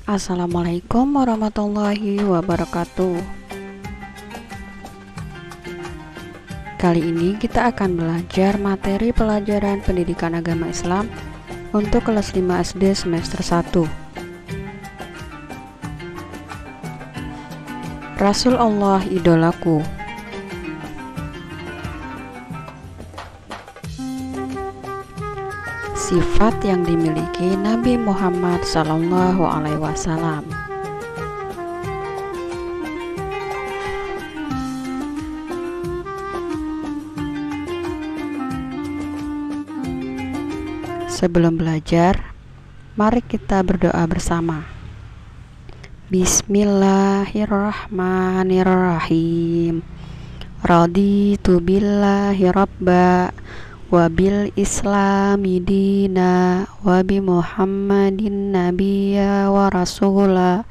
Assalamualaikum warahmatullahi wabarakatuh. Kali ini kita akan belajar materi pelajaran pendidikan agama Islam untuk kelas 5 SD semester 1. Rasul Allah idolaku. Sifat yang dimiliki Nabi Muhammad SAW. Sebelum belajar, mari kita berdoa bersama. Bismillahirrahmanirrahim. Raditu billahi rabba wabil islami dina wabi muhammadin nabiyya wa rasula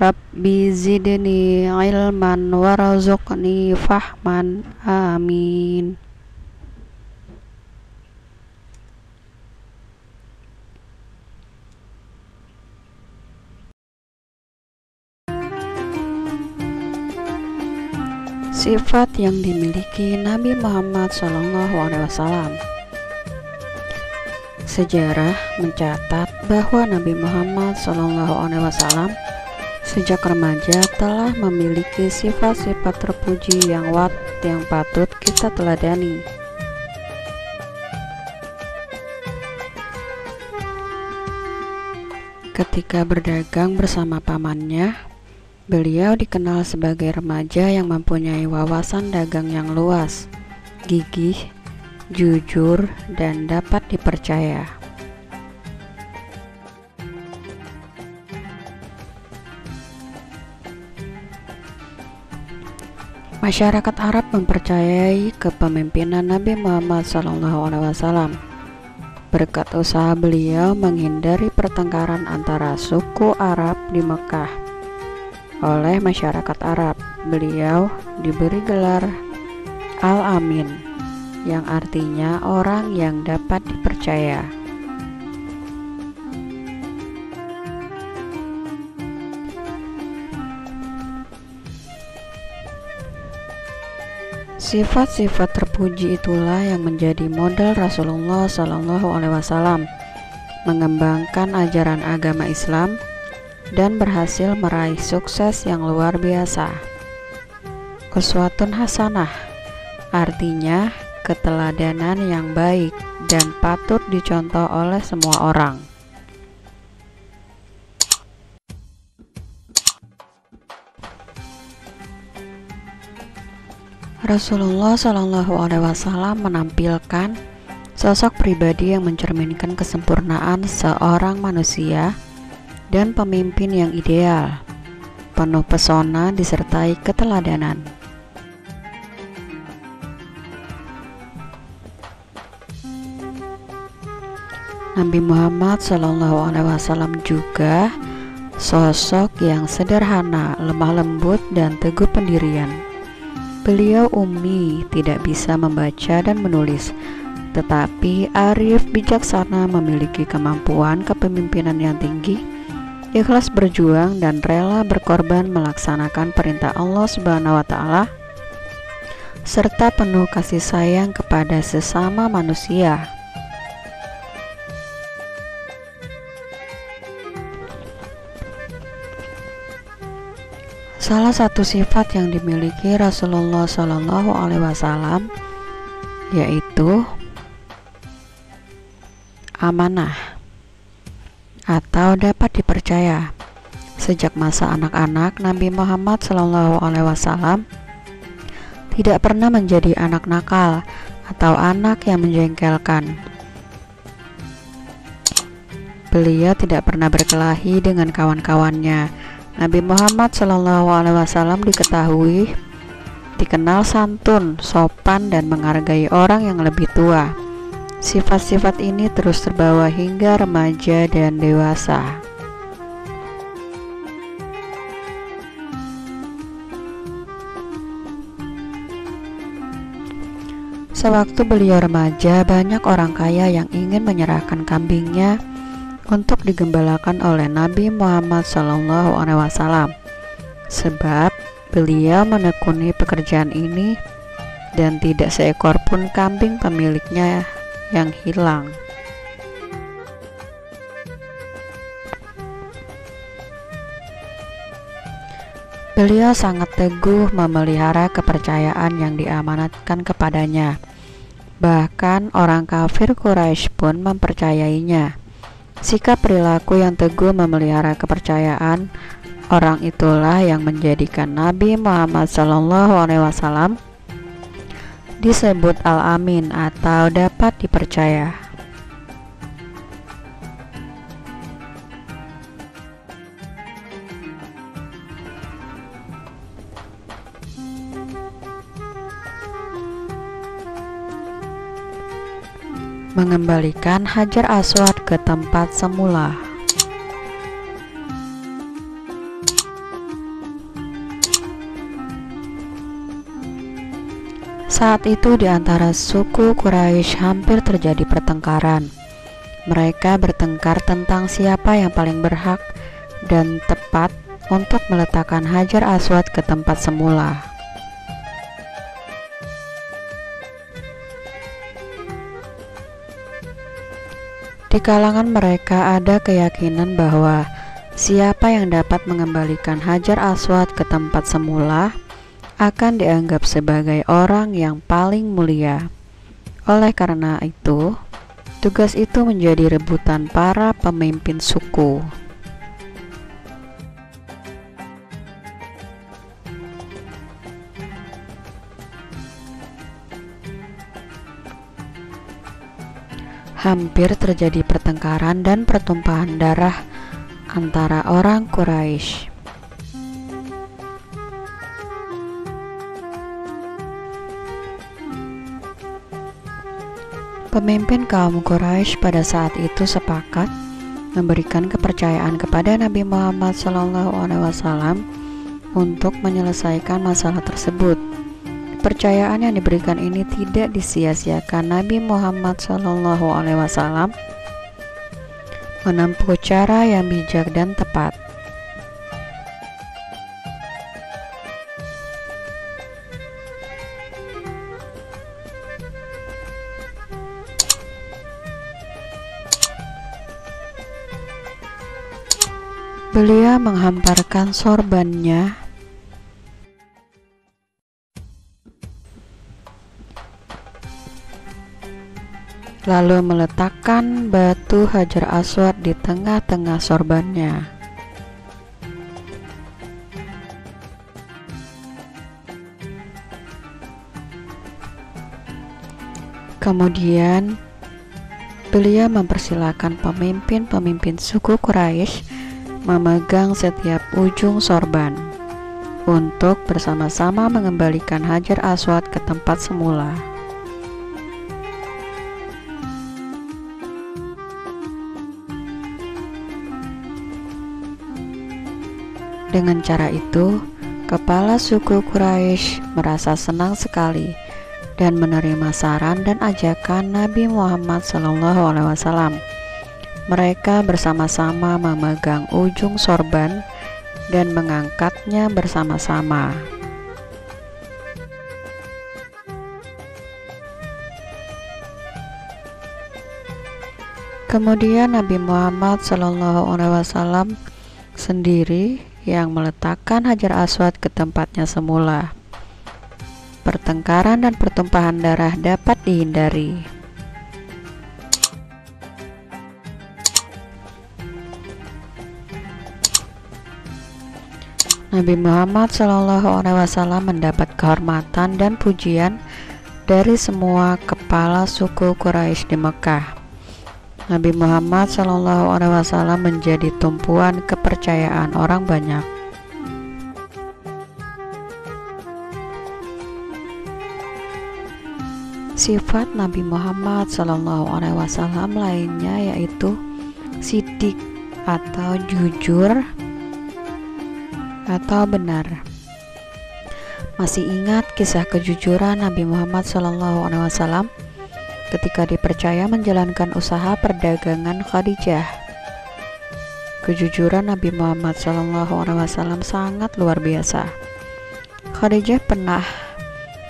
rabbi zidni ilman warzuqni fahman amin. Sifat yang dimiliki Nabi Muhammad SAW. Sejarah mencatat bahwa Nabi Muhammad SAW sejak remaja telah memiliki sifat-sifat terpuji yang patut kita teladani. Ketika berdagang bersama pamannya, beliau dikenal sebagai remaja yang mempunyai wawasan dagang yang luas, gigih, jujur, dan dapat dipercaya. Masyarakat Arab mempercayai kepemimpinan Nabi Muhammad SAW. Berkat usaha beliau menghindari pertengkaran antara suku Arab di Mekah. Oleh masyarakat Arab, beliau diberi gelar Al-Amin, yang artinya orang yang dapat dipercaya. Sifat-sifat terpuji itulah yang menjadi modal Rasulullah SAW mengembangkan ajaran agama Islam dan berhasil meraih sukses yang luar biasa. Uswatun hasanah artinya keteladanan yang baik dan patut dicontoh oleh semua orang. Rasulullah SAW menampilkan sosok pribadi yang mencerminkan kesempurnaan seorang manusia dan pemimpin yang ideal, penuh pesona disertai keteladanan. Nabi Muhammad SAW juga sosok yang sederhana, lemah lembut, dan teguh pendirian. Beliau ummi, tidak bisa membaca dan menulis, tetapi arif bijaksana, memiliki kemampuan kepemimpinan yang tinggi, ikhlas berjuang dan rela berkorban melaksanakan perintah Allah Subhanahu wa Ta'ala, serta penuh kasih sayang kepada sesama manusia. Salah satu sifat yang dimiliki Rasulullah SAW yaitu amanah atau dapat dipercaya. Sejak masa anak-anak, Nabi Muhammad SAW tidak pernah menjadi anak nakal atau anak yang menjengkelkan. Beliau tidak pernah berkelahi dengan kawan-kawannya. Nabi Muhammad SAW dikenal santun, sopan, dan menghargai orang yang lebih tua. Sifat-sifat ini terus terbawa hingga remaja dan dewasa. Sewaktu beliau remaja, banyak orang kaya yang ingin menyerahkan kambingnya untuk digembalakan oleh Nabi Muhammad SAW, sebab beliau menekuni pekerjaan ini dan tidak seekor pun kambing pemiliknya yang hilang. Beliau sangat teguh memelihara kepercayaan yang diamanatkan kepadanya. Bahkan orang kafir Quraisy pun mempercayainya. Sikap perilaku yang teguh memelihara kepercayaan orang itulah yang menjadikan Nabi Muhammad SAW disebut Al-Amin atau dapat dipercaya. Mengembalikan Hajar Aswad ke tempat semula. Saat itu di antara suku Quraisy hampir terjadi pertengkaran. Mereka bertengkar tentang siapa yang paling berhak dan tepat untuk meletakkan Hajar Aswad ke tempat semula. Di kalangan mereka ada keyakinan bahwa siapa yang dapat mengembalikan Hajar Aswad ke tempat semula akan dianggap sebagai orang yang paling mulia. Oleh karena itu, tugas itu menjadi rebutan para pemimpin suku. Hampir terjadi pertengkaran dan pertumpahan darah antara orang Quraisy. Pemimpin kaum Quraisy pada saat itu sepakat memberikan kepercayaan kepada Nabi Muhammad SAW untuk menyelesaikan masalah tersebut. Kepercayaan yang diberikan ini tidak disia-siakan. Nabi Muhammad SAW menempuh cara yang bijak dan tepat. Beliau menghamparkan sorbannya lalu meletakkan batu Hajar Aswad di tengah-tengah sorbannya. Kemudian beliau mempersilahkan pemimpin-pemimpin suku Quraisy memegang setiap ujung sorban untuk bersama-sama mengembalikan Hajar Aswad ke tempat semula. Dengan cara itu, kepala suku Quraisy merasa senang sekali dan menerima saran dan ajakan Nabi Muhammad SAW. Mereka bersama-sama memegang ujung sorban dan mengangkatnya bersama-sama. Kemudian Nabi Muhammad SAW sendiri yang meletakkan Hajar Aswad ke tempatnya semula. Pertengkaran dan pertumpahan darah dapat dihindari. Nabi Muhammad SAW mendapat kehormatan dan pujian dari semua kepala suku Quraisy di Mekah. Nabi Muhammad SAW menjadi tumpuan kepercayaan orang banyak. Sifat Nabi Muhammad SAW lainnya yaitu sidik atau jujur atau benar. Masih ingat kisah kejujuran Nabi Muhammad SAW ketika dipercaya menjalankan usaha perdagangan Khadijah? Kejujuran Nabi Muhammad SAW sangat luar biasa. Khadijah pernah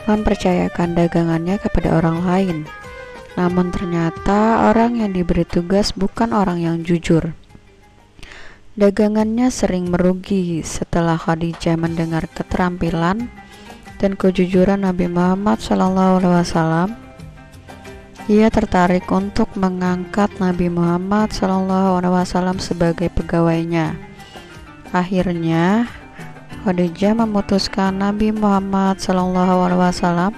mempercayakan dagangannya kepada orang lain, namun ternyata orang yang diberi tugas bukan orang yang jujur. Dagangannya sering merugi. Setelah Khadijah mendengar keterampilan dan kejujuran Nabi Muhammad SAW, ia tertarik untuk mengangkat Nabi Muhammad SAW sebagai pegawainya. Akhirnya, Khadijah memutuskan Nabi Muhammad SAW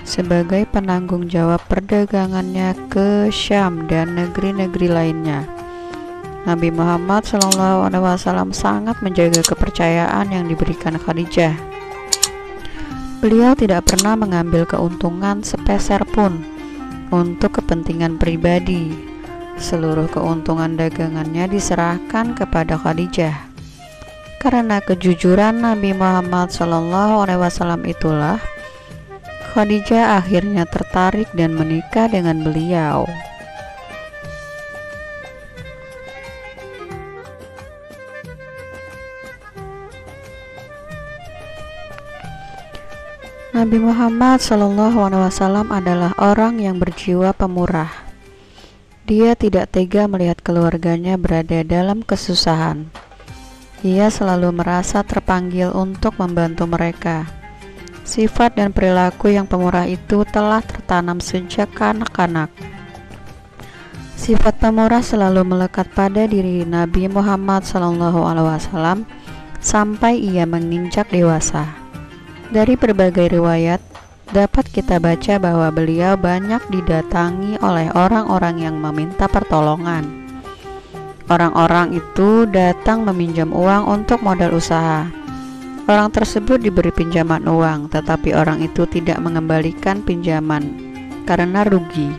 sebagai penanggung jawab perdagangannya ke Syam dan negeri-negeri lainnya. Nabi Muhammad SAW sangat menjaga kepercayaan yang diberikan Khadijah. Beliau tidak pernah mengambil keuntungan sepeser pun untuk kepentingan pribadi. Seluruh keuntungan dagangannya diserahkan kepada Khadijah. Karena kejujuran Nabi Muhammad SAW itulah, Khadijah akhirnya tertarik dan menikah dengan beliau. Nabi Muhammad SAW adalah orang yang berjiwa pemurah. Dia tidak tega melihat keluarganya berada dalam kesusahan. Ia selalu merasa terpanggil untuk membantu mereka. Sifat dan perilaku yang pemurah itu telah tertanam sejak kanak-kanak. Sifat pemurah selalu melekat pada diri Nabi Muhammad SAW sampai ia menginjak dewasa. Dari berbagai riwayat, dapat kita baca bahwa beliau banyak didatangi oleh orang-orang yang meminta pertolongan. Orang-orang itu datang meminjam uang untuk modal usaha. Orang tersebut diberi pinjaman uang, tetapi orang itu tidak mengembalikan pinjaman karena rugi.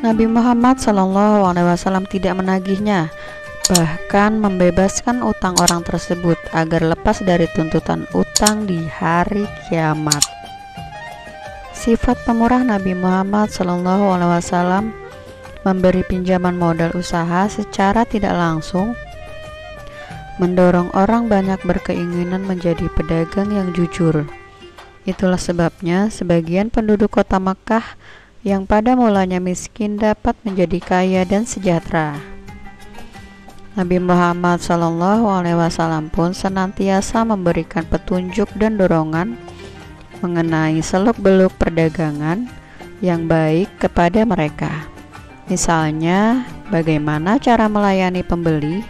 Nabi Muhammad SAW tidak menagihnya, bahkan membebaskan utang orang tersebut agar lepas dari tuntutan utang di hari kiamat. Sifat pemurah Nabi Muhammad SAW memberi pinjaman modal usaha secara tidak langsung, mendorong orang banyak berkeinginan menjadi pedagang yang jujur. Itulah sebabnya sebagian penduduk kota Makkah yang pada mulanya miskin dapat menjadi kaya dan sejahtera. Nabi Muhammad SAW pun senantiasa memberikan petunjuk dan dorongan mengenai seluk-beluk perdagangan yang baik kepada mereka. Misalnya, bagaimana cara melayani pembeli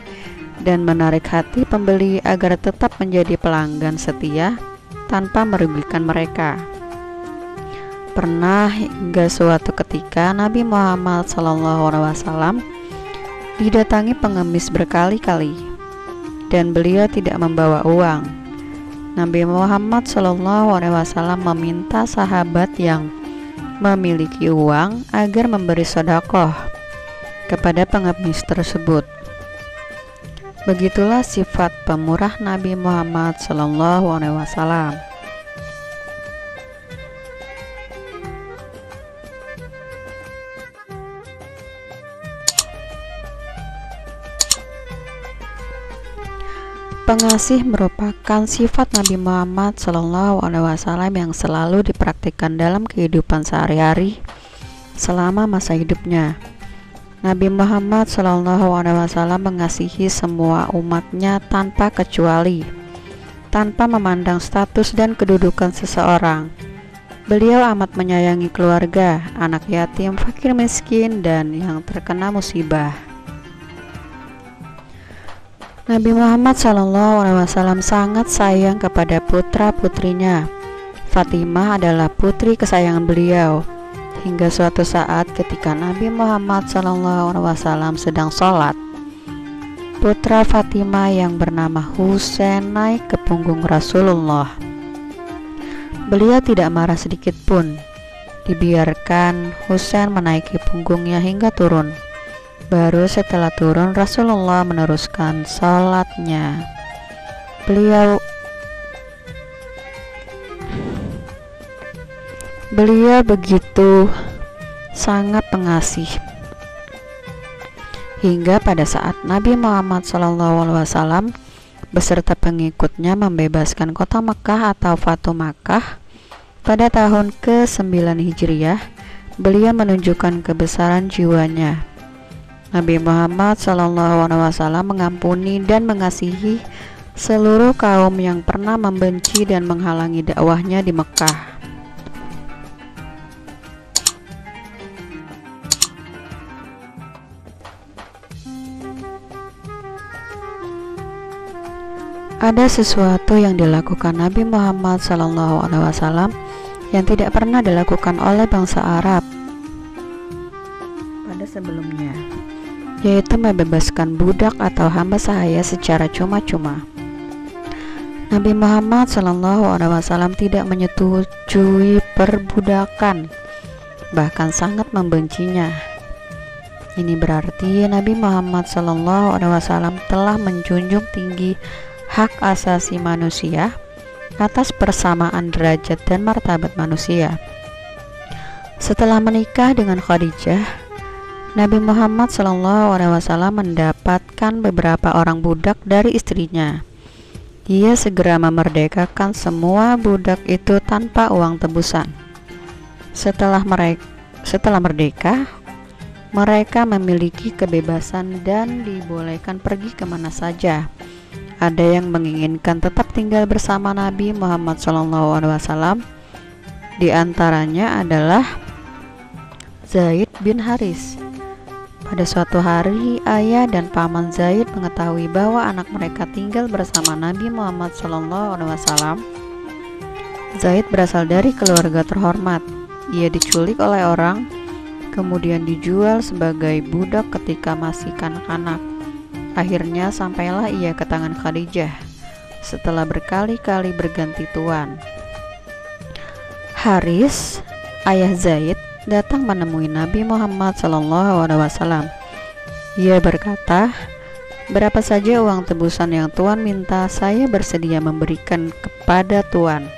dan menarik hati pembeli agar tetap menjadi pelanggan setia tanpa merugikan mereka. Pernah hingga suatu ketika Nabi Muhammad SAW didatangi pengemis berkali-kali dan beliau tidak membawa uang. Nabi Muhammad SAW meminta sahabat yang memiliki uang agar memberi sedekah kepada pengemis tersebut. Begitulah sifat pemurah Nabi Muhammad SAW. Pengasih merupakan sifat Nabi Muhammad SAW yang selalu dipraktikkan dalam kehidupan sehari-hari selama masa hidupnya. Nabi Muhammad SAW mengasihi semua umatnya tanpa kecuali, tanpa memandang status dan kedudukan seseorang. Beliau amat menyayangi keluarga, anak yatim, fakir miskin, dan yang terkena musibah. Nabi Muhammad SAW sangat sayang kepada putra-putrinya. Fatimah adalah putri kesayangan beliau. Hingga suatu saat ketika Nabi Muhammad SAW sedang sholat, putra Fatimah yang bernama Husain naik ke punggung Rasulullah. Beliau tidak marah sedikit pun. Dibiarkan Husain menaiki punggungnya hingga turun. Baru setelah turun Rasulullah meneruskan sholatnya. Beliau begitu sangat pengasih hingga pada saat Nabi Muhammad SAW beserta pengikutnya membebaskan kota Mekah atau Fatu Makkah pada tahun ke-9 Hijriah. Beliau menunjukkan kebesaran jiwanya. Nabi Muhammad SAW mengampuni dan mengasihi seluruh kaum yang pernah membenci dan menghalangi dakwahnya di Mekah. Ada sesuatu yang dilakukan Nabi Muhammad SAW yang tidak pernah dilakukan oleh bangsa Arab pada sebelumnya, yaitu membebaskan budak atau hamba sahaya secara cuma-cuma. Nabi Muhammad SAW tidak menyetujui perbudakan, bahkan sangat membencinya. Ini berarti Nabi Muhammad SAW telah menjunjung tinggi hak asasi manusia atas persamaan derajat dan martabat manusia. Setelah menikah dengan Khadijah, Nabi Muhammad SAW mendapatkan beberapa orang budak dari istrinya. Ia segera memerdekakan semua budak itu tanpa uang tebusan. Setelah merdeka, mereka memiliki kebebasan dan dibolehkan pergi kemana saja. Ada yang menginginkan tetap tinggal bersama Nabi Muhammad SAW. Di antaranya adalah Zaid bin Haris. Pada suatu hari, ayah dan paman Zaid mengetahui bahwa anak mereka tinggal bersama Nabi Muhammad SAW. Zaid berasal dari keluarga terhormat. Ia diculik oleh orang, kemudian dijual sebagai budak ketika masih kanak-kanak. Akhirnya sampailah ia ke tangan Khadijah setelah berkali-kali berganti tuan. Haris, ayah Zaid, datang menemui Nabi Muhammad SAW. Ia berkata, "Berapa saja uang tebusan yang tuan minta, saya bersedia memberikan kepada tuan,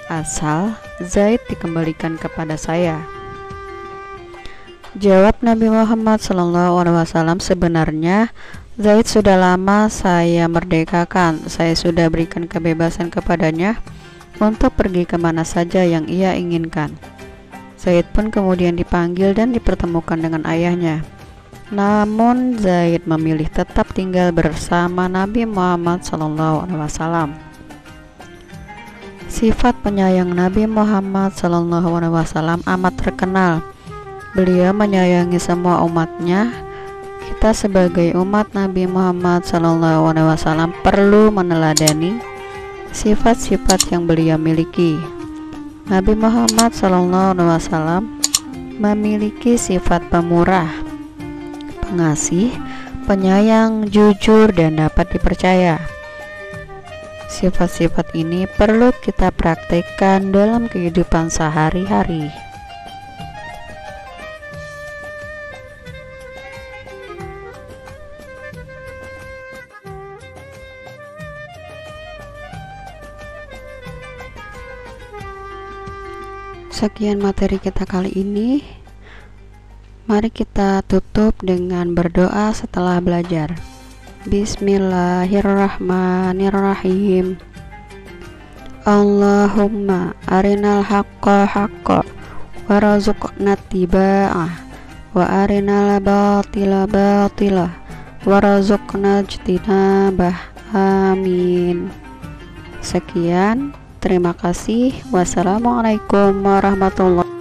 asal Zaid dikembalikan kepada saya." Jawab Nabi Muhammad SAW, "Sebenarnya Zaid sudah lama saya merdekakan. Saya sudah berikan kebebasan kepadanya untuk pergi kemana saja yang ia inginkan." Zaid pun kemudian dipanggil dan dipertemukan dengan ayahnya. Namun Zaid memilih tetap tinggal bersama Nabi Muhammad SAW. Sifat penyayang Nabi Muhammad SAW amat terkenal. Beliau menyayangi semua umatnya. Kita sebagai umat Nabi Muhammad SAW perlu meneladani sifat-sifat yang beliau miliki. Nabi Muhammad SAW memiliki sifat pemurah, pengasih, penyayang, jujur, dan dapat dipercaya. Sifat-sifat ini perlu kita praktekkan dalam kehidupan sehari-hari. Sekian materi kita kali ini. Mari kita tutup dengan berdoa setelah belajar. Bismillahirrahmanirrahim. Allahumma arinal haqqa haqqa warzuqna ittiba'ah wa arinal batila batila warzuqna ijtinabah. Amin. Sekian. Terima kasih. Wassalamualaikum warahmatullahi wabarakatuh.